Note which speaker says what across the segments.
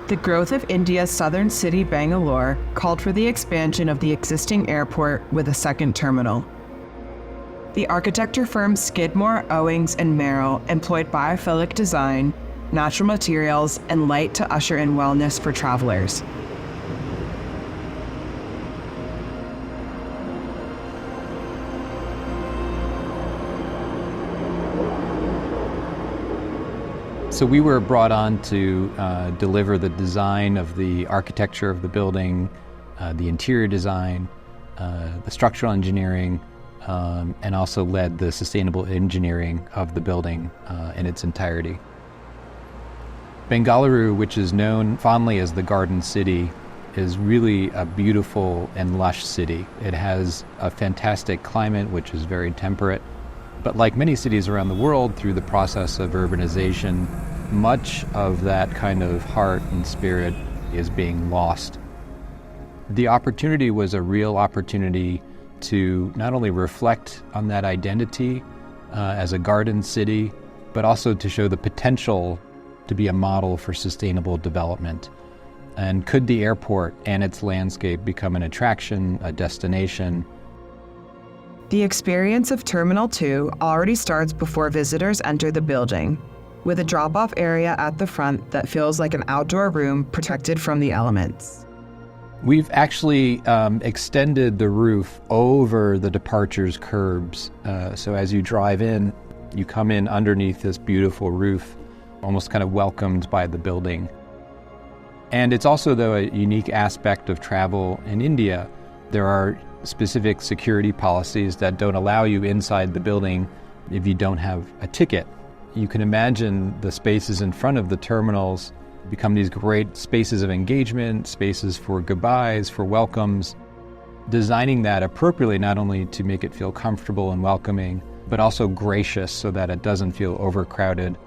Speaker 1: The growth of India's southern city, Bengaluru, called for the expansion of the existing airport with a second terminal. The architecture firms Skidmore, Owings, and Merrill employed biophilic design, natural materials, and light to usher in wellness for travelers.
Speaker 2: So we were brought on to deliver the design of the architecture of the building, the interior design, the structural engineering, and also led the sustainable engineering of the building in its entirety. Bengaluru, which is known fondly as the Garden City, is really a beautiful and lush city. It has a fantastic climate, which is very temperate. But like many cities around the world, through the process of urbanization, much of that kind of heart and spirit is being lost. The opportunity was a real opportunity to not only reflect on that identity as a garden city, but also to show the potential to be a model for sustainable development. And could the airport and its landscape become an attraction, a destination?
Speaker 1: The experience of Terminal 2 already starts before visitors enter the building, with a drop-off area at the front that feels like an outdoor room protected from the elements.
Speaker 2: We've actually extended the roof over the departures curbs. So as you drive in, you come in underneath this beautiful roof, almost kind of welcomed by the building. And it's also, though, a unique aspect of travel in India. There are specific security policies that don't allow you inside the building if you don't have a ticket. You can imagine the spaces in front of the terminals become these great spaces of engagement, spaces for goodbyes, for welcomes, designing that appropriately not only to make it feel comfortable and welcoming, but also gracious so that it doesn't feel overcrowded.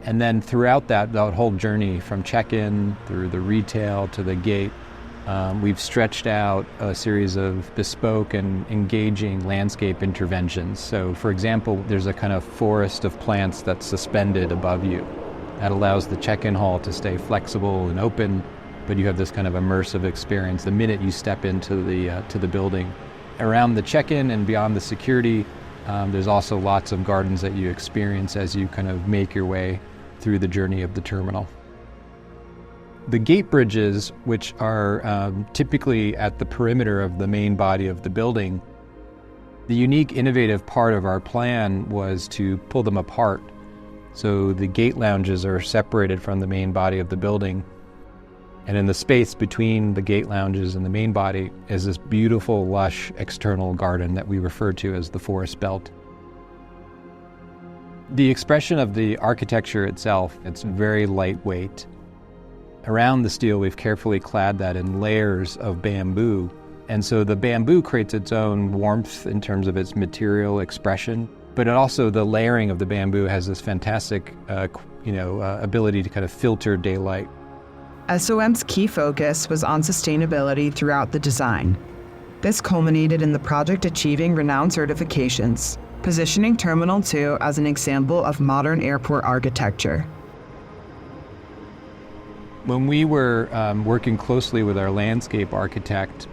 Speaker 2: And then throughout that whole journey, from check-in through the retail to the gate, we've stretched out a series of bespoke and engaging landscape interventions. So, for example, there's a kind of forest of plants that's suspended above you. That allows the check-in hall to stay flexible and open, but you have this kind of immersive experience the minute you step into the building. Around the check-in and beyond the security, there's also lots of gardens that you experience as you kind of make your way through the journey of the terminal. The gate bridges, which are typically at the perimeter of the main body of the building, the unique innovative part of our plan was to pull them apart. So the gate lounges are separated from the main body of the building. And in the space between the gate lounges and the main body is this beautiful, lush external garden that we refer to as the forest belt. The expression of the architecture itself, it's very lightweight. Around the steel, we've carefully clad that in layers of bamboo. And so the bamboo creates its own warmth in terms of its material expression, but it also, the layering of the bamboo has this fantastic ability to kind of filter daylight.
Speaker 1: SOM's key focus was on sustainability throughout the design. This culminated in the project achieving renowned certifications, positioning Terminal 2 as an example of modern airport architecture.
Speaker 2: When we were working closely with our landscape architect,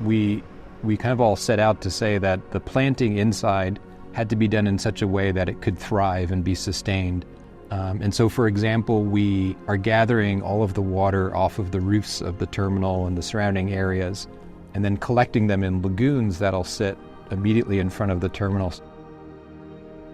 Speaker 2: we kind of all set out to say that the planting inside had to be done in such a way that it could thrive and be sustained. And so, for example, we are gathering all of the water off of the roofs of the terminal and the surrounding areas, and then collecting them in lagoons that'll sit immediately in front of the terminals.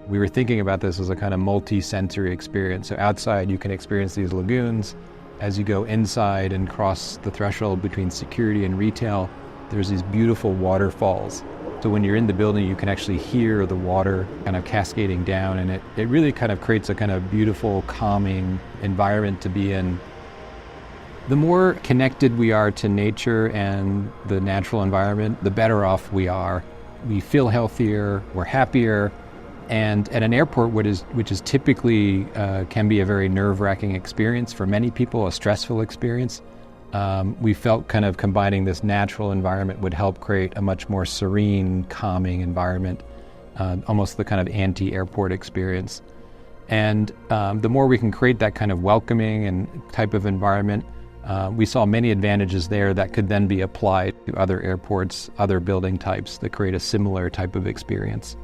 Speaker 2: We were thinking about this as a kind of multi-sensory experience. So outside you can experience these lagoons. As you go inside and cross the threshold between security and retail, there's these beautiful waterfalls. So when you're in the building, you can actually hear the water kind of cascading down, and it really kind of creates a kind of beautiful, calming environment to be in. The more connected we are to nature and the natural environment, the better off we are. We feel healthier, we're happier, and at an airport, which is typically can be a very nerve-wracking experience for many people, a stressful experience, we felt kind of combining this natural environment would help create a much more serene, calming environment, almost the kind of anti-airport experience. And the more we can create that kind of welcoming and type of environment, we saw many advantages there that could then be applied to other airports, other building types that create a similar type of experience.